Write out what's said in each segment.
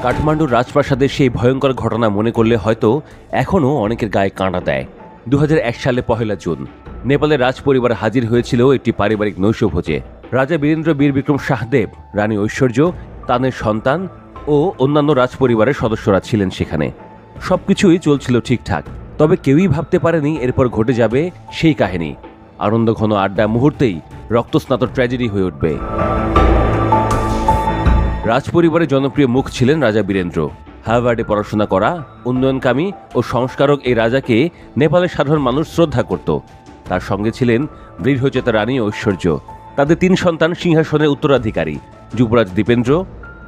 কাঠমান্ডুর রাজপ্রাসাদের সেই ভয়ঙ্কর ঘটনা মনে করলে হয়তো এখনও অনেকের গায়ে কাঁটা দেয়। 2001 সালে 1 জুন নেপালের রাজপরিবার হাজির হয়েছিল একটি পারিবারিক নৈশভোজে। রাজা বীরেন্দ্র বীর বিক্রম শাহদেব, রানী ঐশ্বর্য, তাদের সন্তান ও অন্যান্য রাজপরিবারের সদস্যরা ছিলেন সেখানে। সবকিছুই চলছিল ঠিকঠাক, তবে কেউই ভাবতে পারেনি এরপর ঘটে যাবে সেই কাহিনী। আনন্দঘন আড্ডা মুহূর্তেই রক্তস্নাত ট্র্যাজেডি হয়ে উঠবে। রাজপরিবারের জনপ্রিয় মুখ ছিলেন রাজা বীরেন্দ্র। হার্ভার্ডে পড়াশোনা করা, উন্নয়নকামী ও সংস্কারক এই রাজাকে নেপালের সাধারণ মানুষ শ্রদ্ধা করত। তার সঙ্গে ছিলেন দৃঢ়চেতা রানী ঐশ্বর্য। তাদের 3 সন্তান সিংহাসনের উত্তরাধিকারী: যুবরাজ দীপেন্দ্র,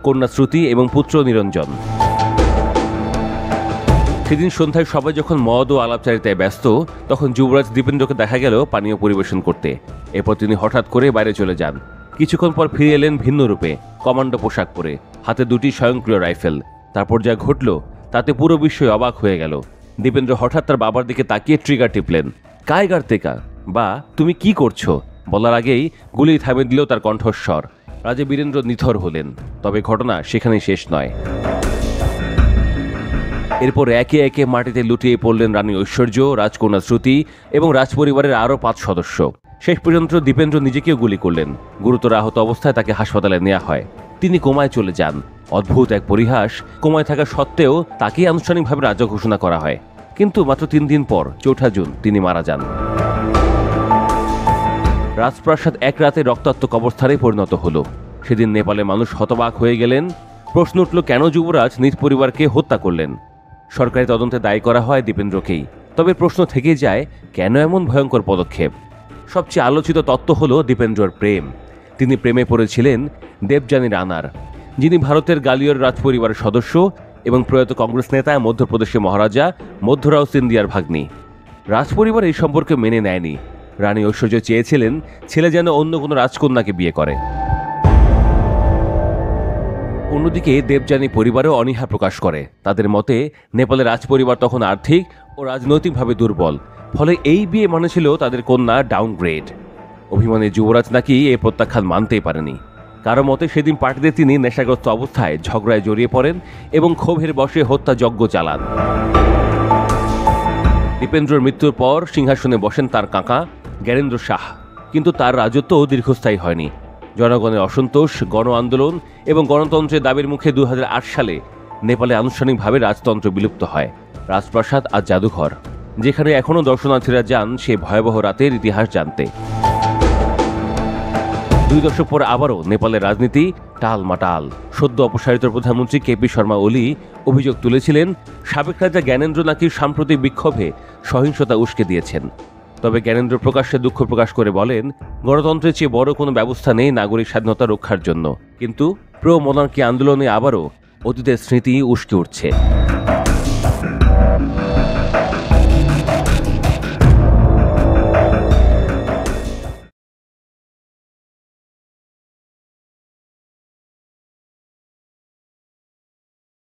কন্যা শ্রুতি এবং পুত্র নিরঞ্জন। সেদিন সন্ধ্যায় সবাই যখন মদ ও আলাপচারিতায় ব্যস্ত, তখন যুবরাজ দীপেন্দ্রকে দেখা গেল পানীয় পরিবেশন করতে। এরপর তিনি হঠাৎ করে বাইরে চলে যান। কিছুক্ষণ পর ফিরে এলেন ভিন্ন রূপে, কমান্ডো পোশাক পরে, হাতে 2টি স্বয়ংক্রিয় রাইফেল। তারপর যা ঘটল তাতে পুরো বিশ্বই অবাক হয়ে গেল। দীপেন্দ্র হঠাৎ তার বাবার দিকে তাকিয়ে ট্রিগার টিপলেন। কায় গার্তেকা বা তুমি কি করছো বলার আগেই গুলি থামিয়ে দিল তার কণ্ঠস্বর। রাজা বীরেন্দ্র নিথর হলেন। তবে ঘটনা সেখানেই শেষ নয়। এরপর একে একে মাটিতে লুটিয়ে পড়লেন রানী ঐশ্বর্য, রাজকন্যা শ্রুতি এবং রাজপরিবারের আরও 5 সদস্য। শেষ পর্যন্ত দীপেন্দ্র নিজেকেও গুলি করলেন। গুরুতর আহত অবস্থায় তাকে হাসপাতালে নেওয়া হয়। তিনি কোমায় চলে যান। অদ্ভুত এক পরিহাস, কোমায় থাকা সত্ত্বেও তাকেই আনুষ্ঠানিকভাবে রাজা ঘোষণা করা হয়। কিন্তু মাত্র 3 দিন পর 4 জুন তিনি মারা যান। রাজপ্রাসাদ এক রাতে রক্তাক্ত কবরস্থানে পরিণত হল। সেদিন নেপালের মানুষ হতবাক হয়ে গেলেন। প্রশ্ন উঠল, কেন যুবরাজ নিজ পরিবারকে হত্যা করলেন? সরকারি তদন্তে দায়ী করা হয় দীপেন্দ্রকেই। তবে প্রশ্ন থেকেই যায়, কেন এমন ভয়ঙ্কর পদক্ষেপ? সবচেয়ে আলোচিত তত্ত্ব হল দীপেন্দ্রর প্রেম। তিনি প্রেমে পড়েছিলেন দেবযানী রানার, যিনি ভারতের গালিয়র রাজপরিবারের সদস্য এবং প্রয়াত কংগ্রেস নেতা, মধ্যপ্রদেশের মহারাজা মধ্যরাও সিন্ধিয়ার ভাগ্নি। রাজপরিবার এই সম্পর্কে মেনে নেয়নি। রানী ঐশ্বর্য চেয়েছিলেন ছেলে যেন অন্য কোনো রাজকন্যাকে বিয়ে করে। অন্যদিকে দেবযানী পরিবারও অনীহা প্রকাশ করে। তাদের মতে নেপালের রাজপরিবার তখন আর্থিক ও রাজনৈতিকভাবে দুর্বল, ফলে এই বিয়ে মানে ছিল তাদের কন্যা ডাউনগ্রেড। অভিমানী যুবরাজ নাকি এই প্রত্যাখ্যান মানতেই পারেনি। কারো মতে সেদিন পার্টিতে তিনি নেশাগ্রস্ত অবস্থায় ঝগড়ায় জড়িয়ে পড়েন এবং ক্ষোভের বশে হত্যাযজ্ঞ চালান। দীপেন্দ্রর মৃত্যুর পর সিংহাসনে বসেন তার কাকা জ্ঞানেন্দ্র শাহ। কিন্তু তার রাজত্ব দীর্ঘস্থায়ী হয়নি। জনগণের অসন্তোষ, গণ আন্দোলন এবং গণতন্ত্রের দাবির মুখে 2008 সালে নেপালে আনুষ্ঠানিকভাবে রাজতন্ত্র বিলুপ্ত হয়। রাজপ্রাসাদ আর জাদুঘর, যেখানে এখনও দর্শনার্থীরা যান সে ভয়াবহ রাতের ইতিহাস জানতে। 2 দশক পর আবারও নেপালের রাজনীতি টালমাটাল। সদ্য অপসারিত প্রধানমন্ত্রী কেপি শর্মা ওলি অভিযোগ তুলেছিলেন সাবেক রাজা জ্ঞানেন্দ্র নাকি সাম্প্রতিক বিক্ষোভে সহিংসতা উস্কে দিয়েছেন। তবে জ্ঞানেন্দ্র প্রকাশ্যে দুঃখ প্রকাশ করে বলেন, গণতন্ত্রের চেয়ে বড় কোনো ব্যবস্থা নেই নাগরিক স্বাধীনতা রক্ষার জন্য। কিন্তু প্রো মনার্কি আন্দোলনে আবারও অতীতের স্মৃতি উস্কে উঠছে।